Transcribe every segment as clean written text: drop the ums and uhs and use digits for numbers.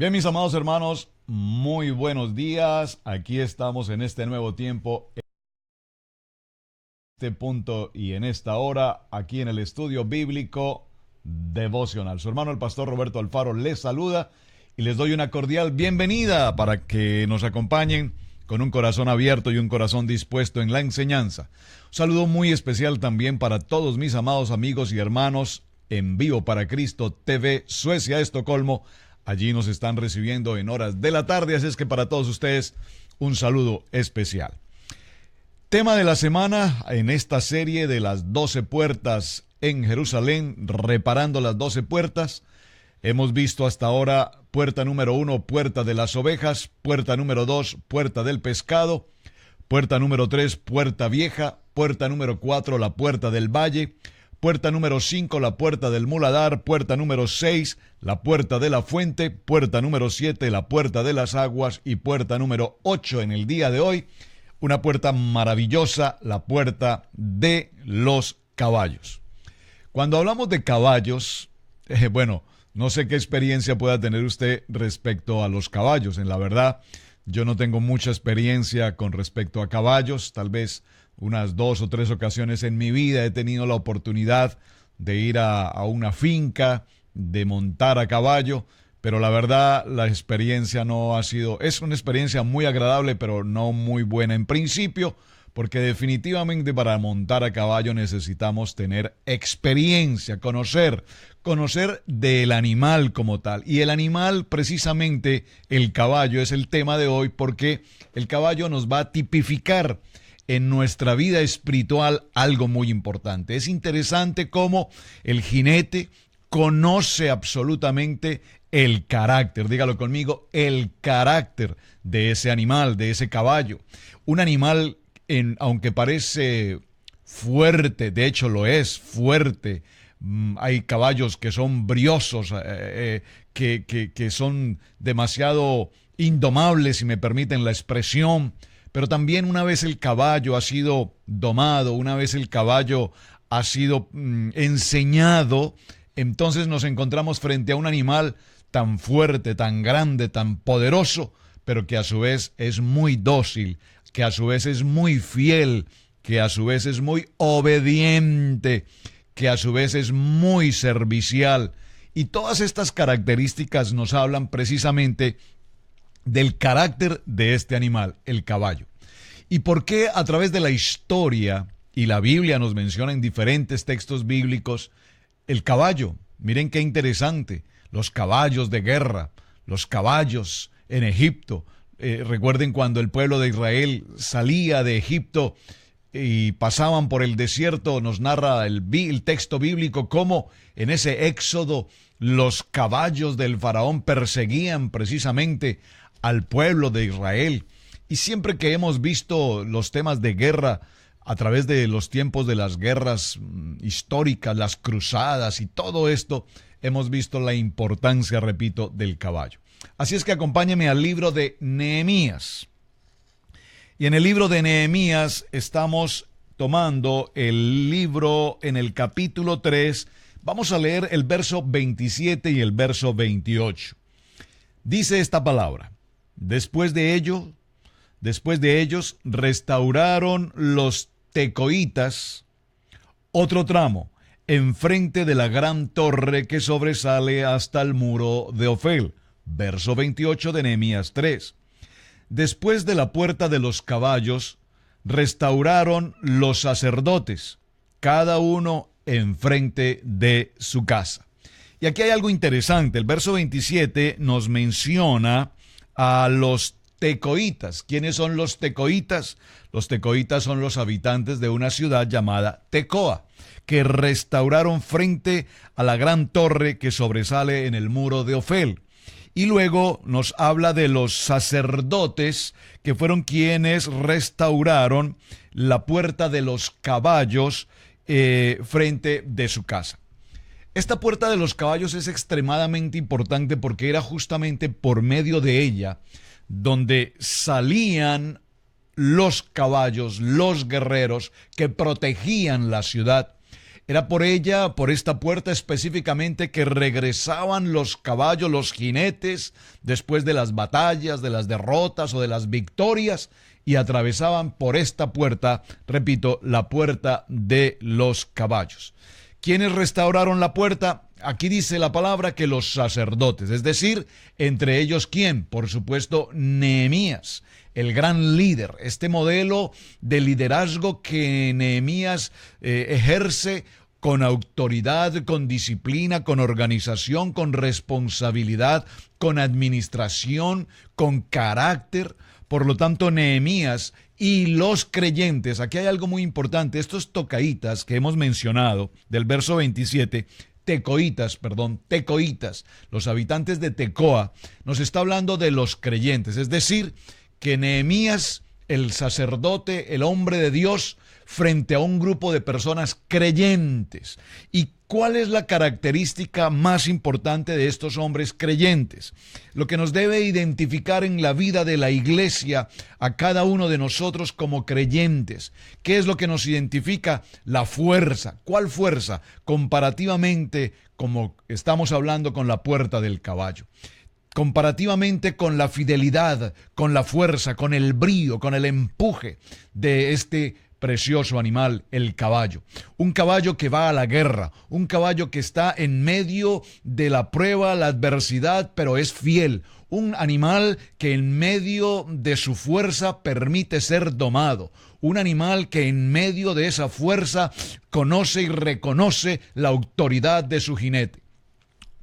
Bien, mis amados hermanos, muy buenos días. Aquí estamos en este nuevo tiempo, en este punto y en esta hora, aquí en el estudio bíblico devocional. Su hermano el pastor Roberto Alfaro les saluda y les doy una cordial bienvenida para que nos acompañen con un corazón abierto y un corazón dispuesto en la enseñanza. Un saludo muy especial también para todos mis amados amigos y hermanos en Vivo para Cristo TV, Suecia, Estocolmo. Allí nos están recibiendo en horas de la tarde, así es que para todos ustedes un saludo especial. Tema de la semana en esta serie de las 12 puertas en Jerusalén, reparando las 12 puertas. Hemos visto hasta ahora puerta número 1, puerta de las ovejas, puerta número 2, puerta del pescado, puerta número 3, puerta vieja, puerta número 4, la puerta del valle, puerta número 5, la puerta del muladar, puerta número 6, la puerta de la fuente, puerta número 7, la puerta de las aguas y puerta número 8 en el día de hoy, una puerta maravillosa, la puerta de los caballos. Cuando hablamos de caballos, no sé qué experiencia pueda tener usted respecto a los caballos. En la verdad, yo no tengo mucha experiencia con respecto a caballos, tal vez unas 2 o 3 ocasiones en mi vida he tenido la oportunidad de ir a una finca, de montar a caballo, pero la verdad la experiencia no ha sido, es una experiencia muy agradable, pero no muy buena en principio, porque definitivamente para montar a caballo necesitamos tener experiencia, conocer del animal como tal. Y el animal, precisamente el caballo, es el tema de hoy porque el caballo nos va a tipificar en nuestra vida espiritual algo muy importante. Es interesante cómo el jinete conoce absolutamente el carácter, dígalo conmigo, el carácter de ese animal, de ese caballo. Un animal, aunque parece fuerte, de hecho lo es, fuerte. Hay caballos que son briosos, que son demasiado indomables, si me permiten la expresión. Pero también una vez el caballo ha sido domado, una vez el caballo ha sido enseñado, entonces nos encontramos frente a un animal tan fuerte, tan grande, tan poderoso, pero que a su vez es muy dócil, que a su vez es muy fiel, que a su vez es muy obediente, que a su vez es muy servicial. Y todas estas características nos hablan precisamente del carácter de este animal, el caballo. ¿Y por qué a través de la historia, y la Biblia nos menciona en diferentes textos bíblicos, el caballo? Miren qué interesante, los caballos de guerra, los caballos en Egipto. Recuerden cuando el pueblo de Israel salía de Egipto y pasaban por el desierto, nos narra el texto bíblico cómo en ese éxodo los caballos del faraón perseguían precisamente al pueblo de Israel. Y siempre que hemos visto los temas de guerra a través de los tiempos de las guerras históricas, las cruzadas y todo esto, hemos visto la importancia, repito, del caballo. Así es que acompáñenme al libro de Nehemías. Y en el libro de Nehemías estamos tomando el libro en el capítulo 3. Vamos a leer el verso 27 y el verso 28. Dice esta palabra: Después de ellos restauraron los tecoitas otro tramo enfrente de la gran torre que sobresale hasta el muro de Ofel. Verso 28 de Nehemías 3. Después de la puerta de los caballos restauraron los sacerdotes, cada uno enfrente de su casa. Y aquí hay algo interesante. El verso 27 nos menciona a los tecoitas. ¿Quiénes son los tecoitas? Los tecoitas son los habitantes de una ciudad llamada Tecoa, que restauraron frente a la gran torre que sobresale en el muro de Ofel. Y luego nos habla de los sacerdotes, que fueron quienes restauraron la puerta de los caballos frente de su casa. Esta puerta de los caballos es extremadamente importante porque era justamente por medio de ella donde salían los caballos, los guerreros que protegían la ciudad. Era por esta puerta específicamente, que regresaban los caballos, los jinetes, después de las batallas, de las derrotas o de las victorias, y atravesaban por esta puerta, repito, la puerta de los caballos. ¿Quiénes restauraron la puerta? Aquí dice la palabra que los sacerdotes, es decir, entre ellos ¿quién? Por supuesto, Nehemías, el gran líder, este modelo de liderazgo que Nehemías ejerce con autoridad, con disciplina, con organización, con responsabilidad, con administración, con carácter. Por lo tanto, Nehemías y los creyentes, aquí hay algo muy importante, estos tocaitas que hemos mencionado del verso 27, tecoitas, los habitantes de Tecoa, nos está hablando de los creyentes, es decir, que Nehemías, el sacerdote, el hombre de Dios, frente a un grupo de personas creyentes. ¿Y cuál es la característica más importante de estos hombres creyentes? Lo que nos debe identificar en la vida de la iglesia a cada uno de nosotros como creyentes. ¿Qué es lo que nos identifica? La fuerza. ¿Cuál fuerza? Comparativamente, como estamos hablando con la puerta del caballo. Comparativamente con la fidelidad, con la fuerza, con el brío, con el empuje de este precioso animal, el caballo. Un caballo que va a la guerra, un caballo que está en medio de la prueba, la adversidad, pero es fiel. Un animal que en medio de su fuerza permite ser domado. Un animal que en medio de esa fuerza conoce y reconoce la autoridad de su jinete.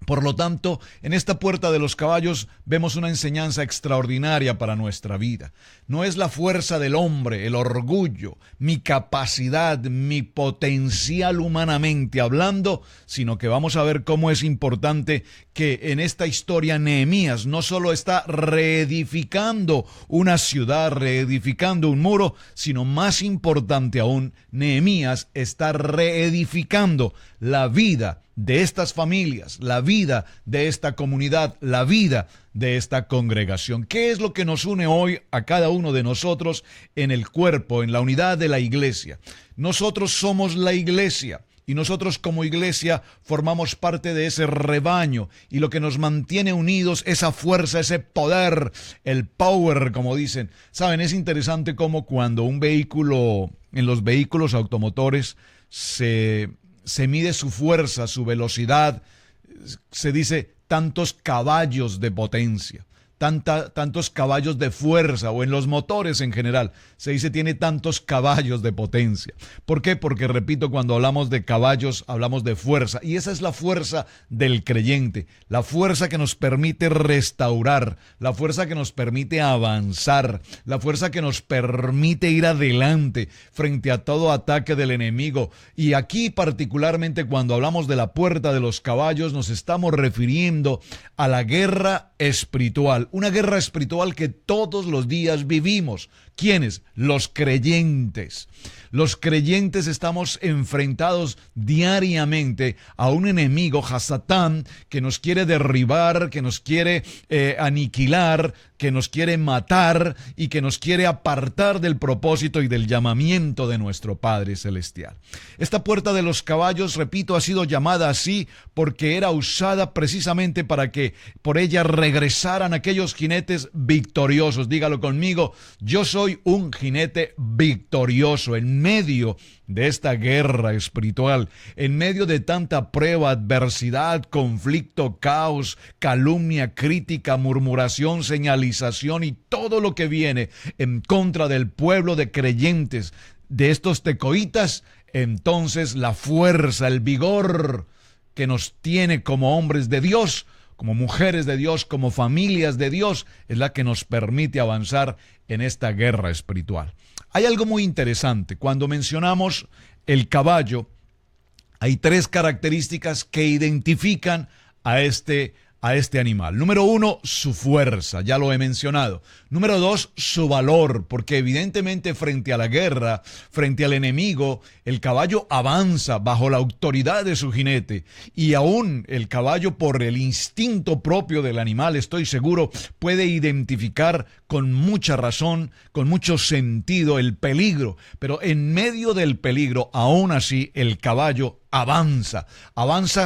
Por lo tanto, en esta puerta de los caballos vemos una enseñanza extraordinaria para nuestra vida. No es la fuerza del hombre, el orgullo, mi capacidad, mi potencial humanamente hablando, sino que vamos a ver cómo es importante que en esta historia Nehemías no solo está reedificando una ciudad, reedificando un muro, sino más importante aún, Nehemías está reedificando la vida de estas familias, la vida de esta comunidad, la vida de esta congregación. ¿Qué es lo que nos une hoy a cada uno de nosotros en el cuerpo, en la unidad de la iglesia? Nosotros somos la iglesia. Y nosotros como iglesia formamos parte de ese rebaño, y lo que nos mantiene unidos, esa fuerza, ese poder, el power, como dicen. Saben, es interesante cómo cuando un vehículo, en los vehículos automotores, se mide su fuerza, su velocidad, se dice tantos caballos de potencia. Tantos caballos de fuerza, o en los motores en general, se dice tiene tantos caballos de potencia. ¿Por qué? Porque, repito, cuando hablamos de caballos, hablamos de fuerza, y esa es la fuerza del creyente, la fuerza que nos permite restaurar, la fuerza que nos permite avanzar, la fuerza que nos permite ir adelante frente a todo ataque del enemigo. Y aquí, particularmente, cuando hablamos de la puerta de los caballos, nos estamos refiriendo a la guerra espiritual, una guerra espiritual que todos los días vivimos. ¿Quiénes? Los creyentes. Los creyentes estamos enfrentados diariamente a un enemigo, Hasatán, que nos quiere derribar, que nos quiere aniquilar, que nos quiere matar y que nos quiere apartar del propósito y del llamamiento de nuestro Padre Celestial. Esta puerta de los caballos, repito, ha sido llamada así porque era usada precisamente para que por ella regresaran aquellos jinetes victoriosos. Dígalo conmigo, yo soy un jinete victorioso en medio de esta guerra espiritual, en medio de tanta prueba, adversidad, conflicto, caos, calumnia, crítica, murmuración, señalización y todo lo que viene en contra del pueblo de creyentes, de estos tecoitas. Entonces la fuerza, el vigor que nos tiene como hombres de Dios, como mujeres de Dios, como familias de Dios, es la que nos permite avanzar en esta guerra espiritual. Hay algo muy interesante. Cuando mencionamos el caballo, hay tres características que identifican a este animal. Número uno, su fuerza, ya lo he mencionado. Número 2, su valor, porque evidentemente frente a la guerra, frente al enemigo, el caballo avanza bajo la autoridad de su jinete. Y aún el caballo, por el instinto propio del animal, estoy seguro, puede identificar con mucha razón, con mucho sentido el peligro. Pero en medio del peligro, aún así, el caballo avanza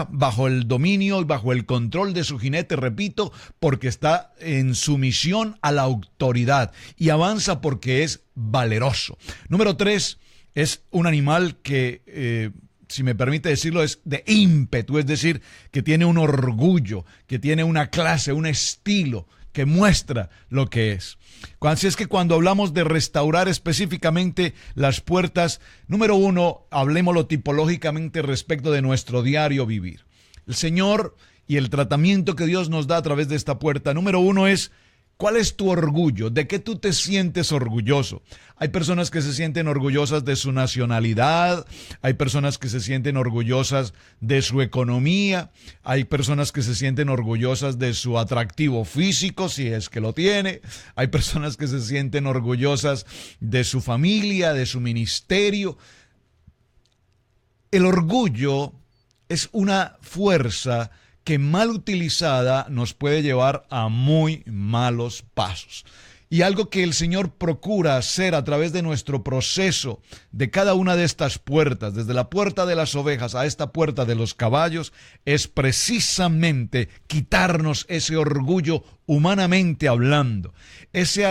bajo el dominio y bajo el control de su jinete, repito, porque está en sumisión a la autoridad, y avanza porque es valeroso. Número 3, es un animal que, si me permite decirlo, es de ímpetu, es decir, que tiene un orgullo, que tiene una clase, un estilo, que muestra lo que es. Así es que cuando hablamos de restaurar específicamente las puertas, número 1, hablemoslo tipológicamente respecto de nuestro diario vivir. El Señor y el tratamiento que Dios nos da a través de esta puerta, número 1 es: ¿cuál es tu orgullo? ¿De qué tú te sientes orgulloso? Hay personas que se sienten orgullosas de su nacionalidad, hay personas que se sienten orgullosas de su economía, hay personas que se sienten orgullosas de su atractivo físico, si es que lo tiene, hay personas que se sienten orgullosas de su familia, de su ministerio. El orgullo es una fuerza que mal utilizada nos puede llevar a muy malos pasos. Y algo que el Señor procura hacer a través de nuestro proceso de cada una de estas puertas, desde la puerta de las ovejas a esta puerta de los caballos, es precisamente quitarnos ese orgullo humanamente hablando, ese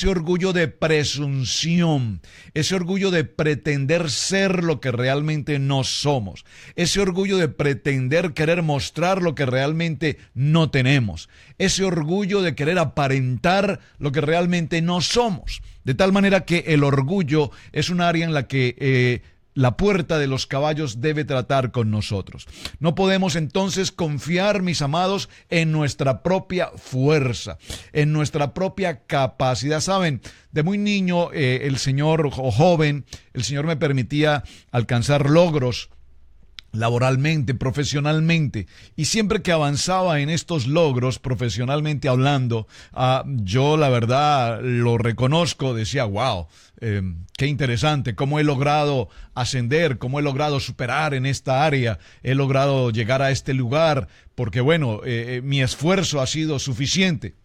orgullo de presunción, ese orgullo de pretender ser lo que realmente no somos, ese orgullo de pretender querer mostrar lo que realmente no tenemos, ese orgullo de querer aparentar lo que realmente no somos. De tal manera que el orgullo es un área en la que la puerta de los caballos debe tratar con nosotros. No podemos entonces confiar, mis amados, en nuestra propia fuerza, en nuestra propia capacidad. Saben, de muy niño, el Señor, o joven, el Señor me permitía alcanzar logros laboralmente, profesionalmente, y siempre que avanzaba en estos logros, profesionalmente hablando, yo la verdad lo reconozco, decía, wow, qué interesante, cómo he logrado ascender, cómo he logrado superar en esta área, he logrado llegar a este lugar, porque bueno, mi esfuerzo ha sido suficiente.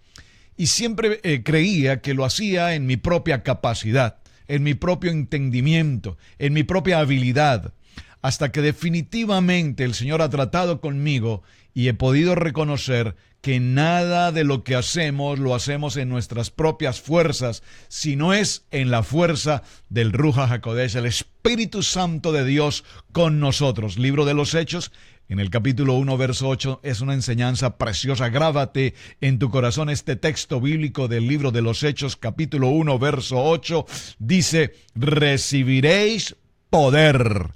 Y siempre creía que lo hacía en mi propia capacidad, en mi propio entendimiento, en mi propia habilidad, hasta que definitivamente el Señor ha tratado conmigo y he podido reconocer que nada de lo que hacemos lo hacemos en nuestras propias fuerzas, sino es en la fuerza del Ruach HaKodesh, el Espíritu Santo de Dios con nosotros. Libro de los Hechos, en el capítulo 1, verso 8, es una enseñanza preciosa. Grábate en tu corazón este texto bíblico del libro de los Hechos, capítulo 1, verso 8, dice: recibiréis poder,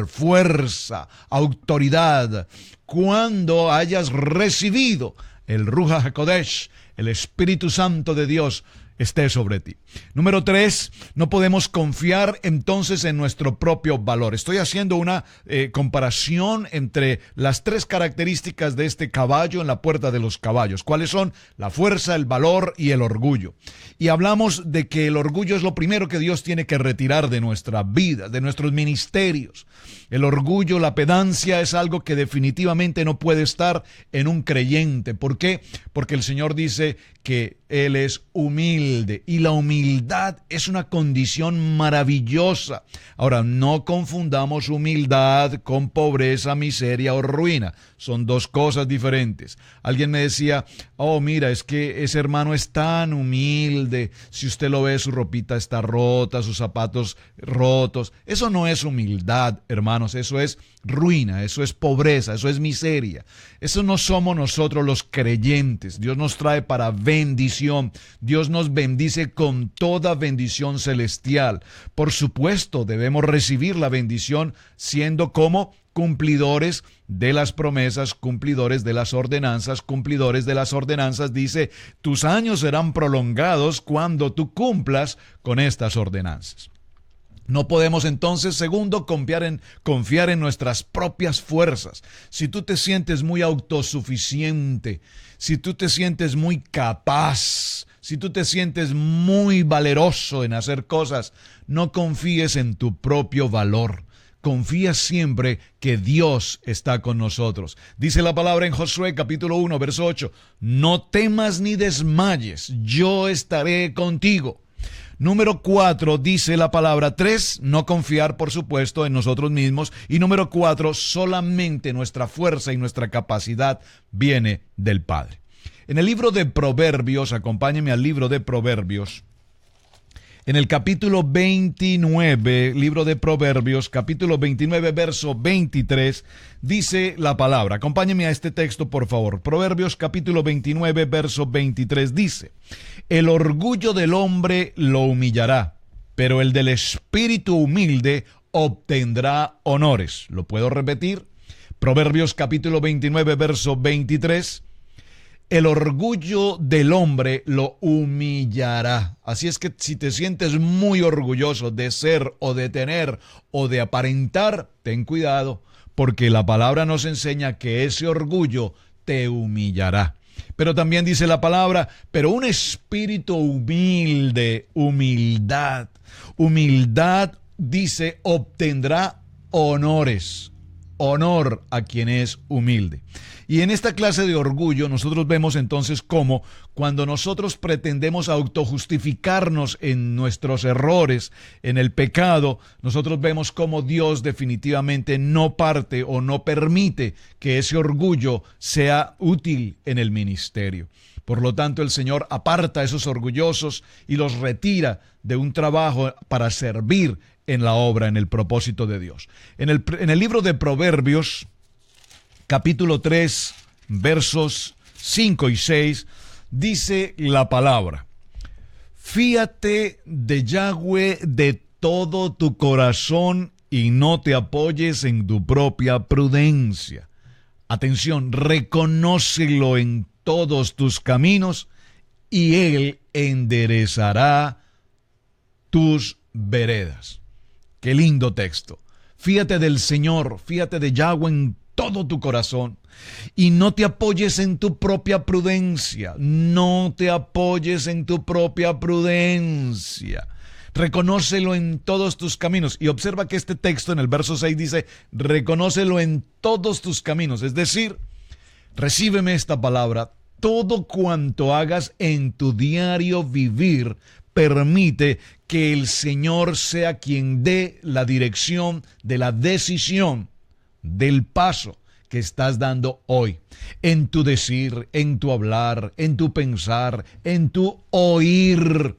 fuerza, autoridad, cuando hayas recibido el Ruach HaKodesh, el Espíritu Santo de Dios, esté sobre ti. Número 3, no podemos confiar entonces en nuestro propio valor. Estoy haciendo una comparación entre las 3 características de este caballo en la puerta de los caballos. ¿Cuáles son? La fuerza, el valor y el orgullo. Y hablamos de que el orgullo es lo primero que Dios tiene que retirar de nuestra vida, de nuestros ministerios. El orgullo, la pedancia es algo que definitivamente no puede estar en un creyente. ¿Por qué? Porque el Señor dice que Él es humilde y la humildad es una condición maravillosa. Ahora, no confundamos humildad con pobreza, miseria o ruina. Son 2 cosas diferentes. Alguien me decía, oh mira, es que ese hermano es tan humilde. Si usted lo ve, su ropita está rota, sus zapatos rotos. Eso no es humildad, hermanos, eso es ruina, eso es pobreza, eso es miseria. Eso no somos nosotros los creyentes. Dios nos trae para bendición. Dios nos bendice con toda bendición celestial. Por supuesto, debemos recibir la bendición siendo como cumplidores de las promesas, cumplidores de las ordenanzas, dice, tus años serán prolongados cuando tú cumplas con estas ordenanzas. No podemos entonces, segundo, confiar en nuestras propias fuerzas. Si tú te sientes muy autosuficiente, si tú te sientes muy capaz, si tú te sientes muy valeroso en hacer cosas, no confíes en tu propio valor. Confía siempre que Dios está con nosotros. Dice la palabra en Josué capítulo 1, verso 8, no temas ni desmayes, yo estaré contigo. Número 4, dice la palabra. 3, no confiar, por supuesto, en nosotros mismos. Y número 4, solamente nuestra fuerza y nuestra capacidad viene del Padre. En el libro de Proverbios, acompáñenme al libro de Proverbios, en el capítulo 29, libro de Proverbios, capítulo 29, verso 23, dice la palabra. Acompáñenme a este texto, por favor. Proverbios, capítulo 29, verso 23, dice: el orgullo del hombre lo humillará, pero el del espíritu humilde obtendrá honores. ¿Lo puedo repetir? Proverbios, capítulo 29, verso 23. El orgullo del hombre lo humillará. Así es que si te sientes muy orgulloso de ser o de tener o de aparentar, ten cuidado, porque la palabra nos enseña que ese orgullo te humillará. Pero también dice la palabra, pero un espíritu humilde, humildad, dice, obtendrá honores. Honor a quien es humilde. Y en esta clase de orgullo nosotros vemos entonces cómo cuando nosotros pretendemos autojustificarnos en nuestros errores, en el pecado, nosotros vemos cómo Dios definitivamente no parte o no permite que ese orgullo sea útil en el ministerio. Por lo tanto, el Señor aparta a esos orgullosos y los retira de un trabajo para servir en la obra, en el propósito de Dios. En el libro de Proverbios, capítulo 3, versos 5 y 6, dice la palabra: fíate de Yahweh de todo tu corazón y no te apoyes en tu propia prudencia. Atención, reconócelo en todos tus caminos y Él enderezará tus veredas. Qué lindo texto. Fíate del Señor, fíate de Yahweh en todo tu corazón y no te apoyes en tu propia prudencia. No te apoyes en tu propia prudencia. Reconócelo en todos tus caminos. Y observa que este texto en el verso 6 dice, reconócelo en todos tus caminos. Es decir, recíbeme esta palabra, todo cuanto hagas en tu diario vivir, permite que el Señor sea quien dé la dirección de la decisión del paso que estás dando hoy. En tu decir, en tu hablar, en tu pensar, en tu oír.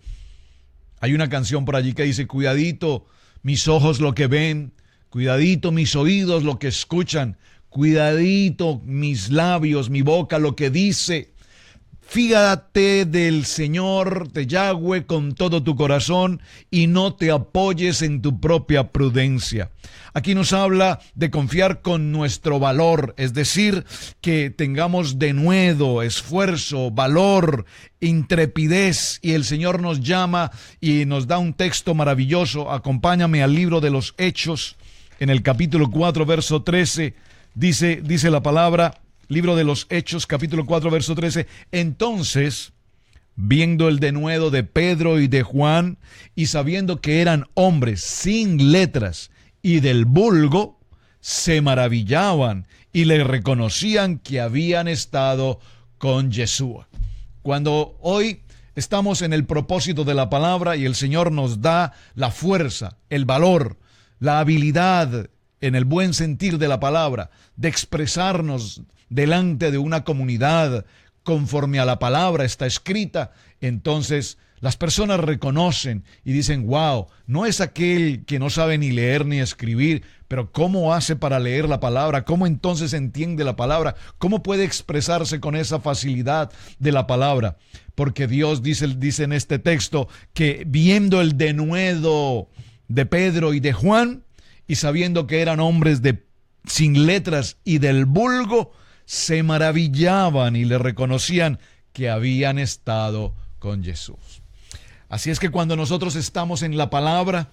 Hay una canción por allí que dice, cuidadito mis ojos lo que ven, cuidadito mis oídos lo que escuchan, cuidadito mis labios, mi boca lo que dice. Fíjate del Señor, de Yahweh, con todo tu corazón y no te apoyes en tu propia prudencia. Aquí nos habla de confiar con nuestro valor, es decir, que tengamos denuedo, esfuerzo, valor, intrepidez, y el Señor nos llama y nos da un texto maravilloso. Acompáñame al libro de los Hechos, en el capítulo 4, verso 13, dice la palabra. Libro de los Hechos, capítulo 4, verso 13. Entonces, viendo el denuedo de Pedro y de Juan, y sabiendo que eran hombres sin letras y del vulgo, se maravillaban y le reconocían que habían estado con Yeshua. Cuando hoy estamos en el propósito de la palabra y el Señor nos da la fuerza, el valor, la habilidad, en el buen sentir de la palabra, de expresarnos delante de una comunidad conforme a la palabra está escrita, entonces las personas reconocen y dicen, wow, no es aquel que no sabe ni leer ni escribir, pero ¿cómo hace para leer la palabra? ¿Cómo entonces entiende la palabra? ¿Cómo puede expresarse con esa facilidad de la palabra? Porque Dios dice en este texto que viendo el denuedo de Pedro y de Juan, y sabiendo que eran hombres sin letras y del vulgo, se maravillaban y le reconocían que habían estado con Jesús. Así es que cuando nosotros estamos en la palabra,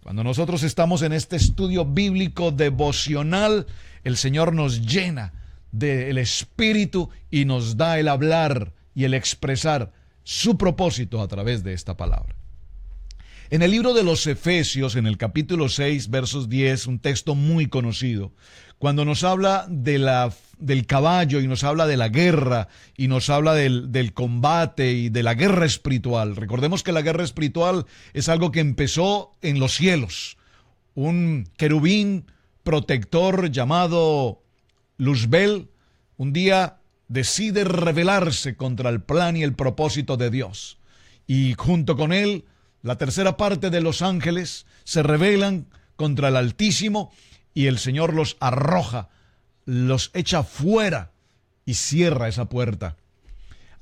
cuando nosotros estamos en este estudio bíblico devocional, el Señor nos llena del Espíritu y nos da el hablar y el expresar su propósito a través de esta palabra. En el libro de los Efesios, en el capítulo 6, versos 10, un texto muy conocido, cuando nos habla del caballo y nos habla de la guerra y nos habla del combate y de la guerra espiritual. Recordemos que la guerra espiritual es algo que empezó en los cielos. Un querubín protector llamado Luzbel un día decide rebelarse contra el plan y el propósito de Dios. Y junto con él, la tercera parte de los ángeles se rebelan contra el Altísimo y el Señor los arroja, los echa fuera y cierra esa puerta.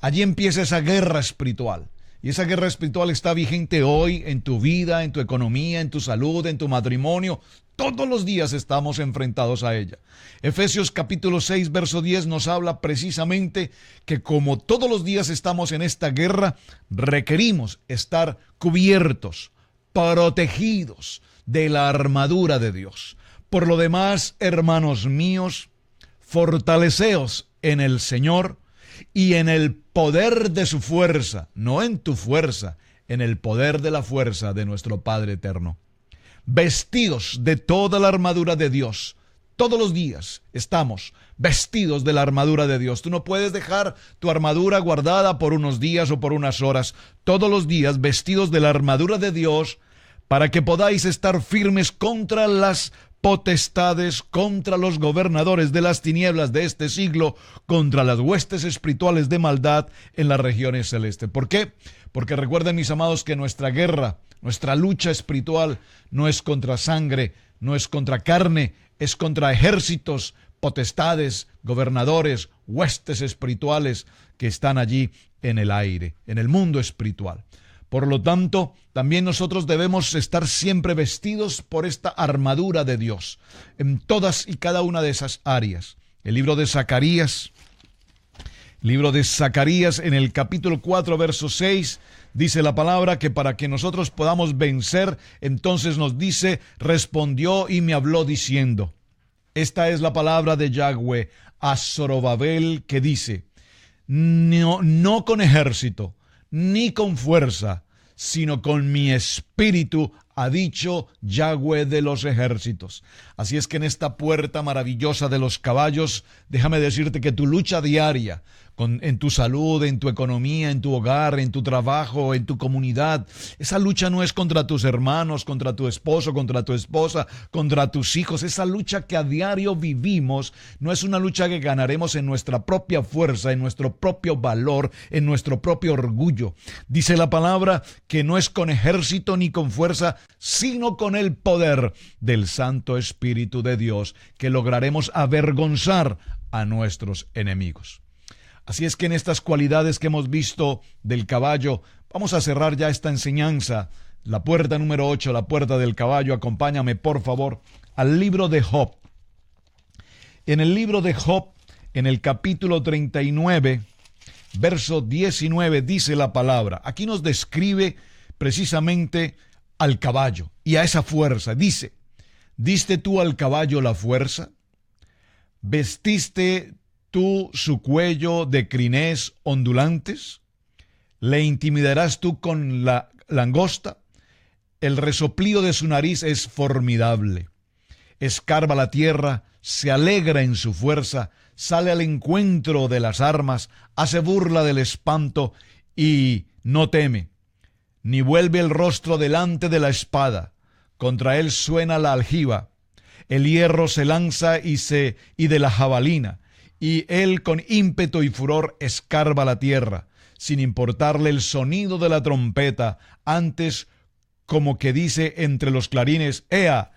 Allí empieza esa guerra espiritual. Y esa guerra espiritual está vigente hoy en tu vida, en tu economía, en tu salud, en tu matrimonio. Todos los días estamos enfrentados a ella. Efesios capítulo 6, verso 10 nos habla precisamente que como todos los días estamos en esta guerra, requerimos estar cubiertos, protegidos de la armadura de Dios. Por lo demás, hermanos míos, fortaleceos en el Señor y en el poder de su fuerza, no en tu fuerza, en el poder de la fuerza de nuestro Padre eterno. Vestidos de toda la armadura de Dios. Todos los días estamos vestidos de la armadura de Dios. Tú no puedes dejar tu armadura guardada por unos días o por unas horas. Todos los días vestidos de la armadura de Dios para que podáis estar firmes contra las potestades, contra los gobernadores de las tinieblas de este siglo, contra las huestes espirituales de maldad en las regiones celestes. ¿Por qué? Porque recuerden, mis amados, que nuestra guerra, nuestra lucha espiritual no es contra sangre, no es contra carne, es contra ejércitos, potestades, gobernadores, huestes espirituales que están allí en el aire, en el mundo espiritual. Por lo tanto, también nosotros debemos estar siempre vestidos por esta armadura de Dios en todas y cada una de esas áreas. El libro de Zacarías en el capítulo 4, verso 6, dice la palabra que para que nosotros podamos vencer, entonces nos dice, respondió y me habló diciendo. Esta es la palabra de Yahweh a Zorobabel que dice, no con ejército, ni con fuerza, sino con mi espíritu, ha dicho Yahweh de los ejércitos. Así es que en esta puerta maravillosa de los caballos, déjame decirte que tu lucha diaria, en tu salud, en tu economía, en tu hogar, en tu trabajo, en tu comunidad, esa lucha no es contra tus hermanos, contra tu esposo, contra tu esposa, contra tus hijos. Esa lucha que a diario vivimos no es una lucha que ganaremos en nuestra propia fuerza, en nuestro propio valor, en nuestro propio orgullo. Dice la palabra que no es con ejército ni con fuerza, sino con el poder del Santo Espíritu de Dios, que lograremos avergonzar a nuestros enemigos. Así es que en estas cualidades que hemos visto del caballo, vamos a cerrar ya esta enseñanza. La puerta número 8, la puerta del caballo. Acompáñame, por favor, al libro de Job. En el libro de Job, en el capítulo 39, verso 19, dice la palabra. Aquí nos describe precisamente al caballo y a esa fuerza. Dice, ¿diste tú al caballo la fuerza? ¿Vestiste tú su cuello de crines ondulantes? ¿Le intimidarás tú con la langosta? El resoplido de su nariz es formidable. Escarba la tierra, se alegra en su fuerza, sale al encuentro de las armas, hace burla del espanto y no teme, ni vuelve el rostro delante de la espada. Contra él suena la aljiba, el hierro se lanza y de la jabalina, y él con ímpetu y furor escarba la tierra, sin importarle el sonido de la trompeta, antes como que dice entre los clarines, ¡ea!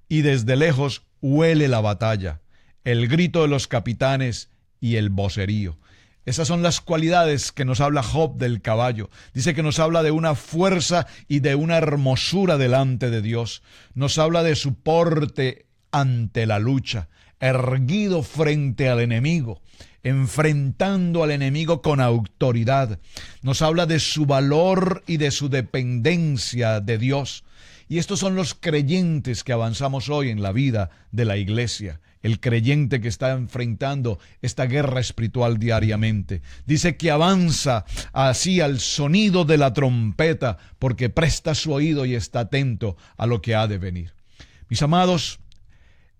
Y desde lejos huele la batalla, el grito de los capitanes y el vocerío. Esas son las cualidades que nos habla Job del caballo. Dice que nos habla de una fuerza y de una hermosura delante de Dios. Nos habla de su porte ante la lucha, erguido frente al enemigo, enfrentando al enemigo con autoridad. Nos habla de su valor y de su dependencia de Dios. Y estos son los creyentes que avanzamos hoy en la vida de la iglesia. El creyente que está enfrentando esta guerra espiritual diariamente. Dice que avanza así al sonido de la trompeta porque presta su oído y está atento a lo que ha de venir. Mis amados,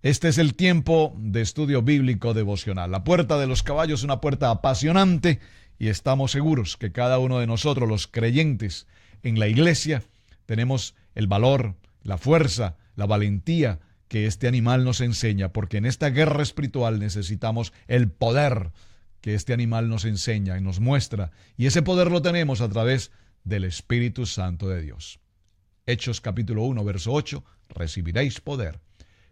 este es el tiempo de estudio bíblico devocional. La puerta de los caballos es una puerta apasionante y estamos seguros que cada uno de nosotros, los creyentes en la iglesia, tenemos el valor, la fuerza, la valentía que este animal nos enseña, porque en esta guerra espiritual necesitamos el poder que este animal nos enseña y nos muestra, y ese poder lo tenemos a través del Espíritu Santo de Dios. Hechos capítulo 1, verso 8, recibiréis poder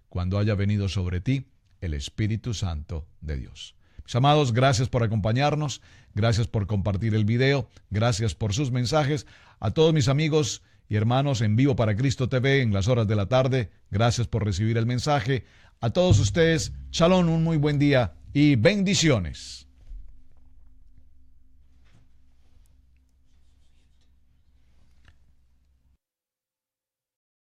cuando haya venido sobre ti el Espíritu Santo de Dios. Mis amados, gracias por acompañarnos, gracias por compartir el video, gracias por sus mensajes. A todos mis amigos y hermanos en Vivo para Cristo TV en las horas de la tarde, gracias por recibir el mensaje. A todos ustedes, shalom, un muy buen día y bendiciones.